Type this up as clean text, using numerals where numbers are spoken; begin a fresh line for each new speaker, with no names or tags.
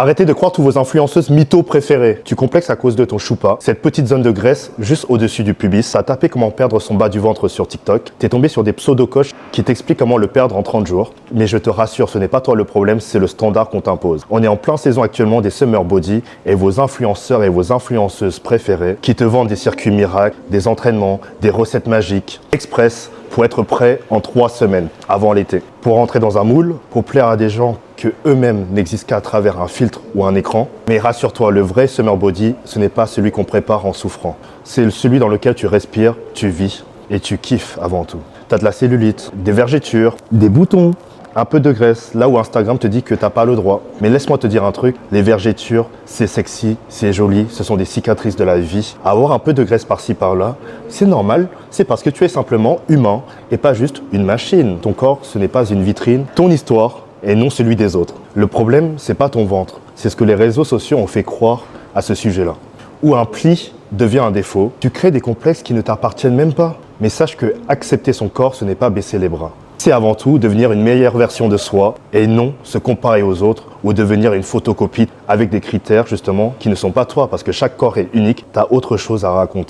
Arrêtez de croire tous vos influenceuses mythos préférées. Tu complexes à cause de ton choupa, cette petite zone de graisse juste au-dessus du pubis. Ça a tapé comment perdre son bas du ventre sur TikTok. T'es tombé sur des pseudo-coachs qui t'expliquent comment le perdre en 30 jours. Mais je te rassure, ce n'est pas toi le problème, c'est le standard qu'on t'impose. On est en plein saison actuellement des summer body et vos influenceurs et vos influenceuses préférées qui te vendent des circuits miracles, des entraînements, des recettes magiques, express, pour être prêt en 3 semaines avant l'été. Pour rentrer dans un moule, pour plaire à des gens que eux-mêmes n'existent qu'à travers un filtre ou un écran. Mais rassure-toi, le vrai summer body, ce n'est pas celui qu'on prépare en souffrant. C'est celui dans lequel tu respires, tu vis et tu kiffes avant tout. T'as de la cellulite, des vergetures, des boutons, un peu de graisse, là où Instagram te dit que t'as pas le droit. Mais laisse-moi te dire un truc, les vergetures, c'est sexy, c'est joli, ce sont des cicatrices de la vie. Avoir un peu de graisse par-ci par-là, c'est normal, c'est parce que tu es simplement humain et pas juste une machine. Ton corps, ce n'est pas une vitrine, ton histoire et non celui des autres. Le problème, c'est pas ton ventre, c'est ce que les réseaux sociaux ont fait croire à ce sujet-là. Où un pli devient un défaut, tu crées des complexes qui ne t'appartiennent même pas. Mais sache que accepter son corps, ce n'est pas baisser les bras. C'est avant tout devenir une meilleure version de soi et non se comparer aux autres ou devenir une photocopie avec des critères justement qui ne sont pas toi parce que chaque corps est unique, tu as autre chose à raconter.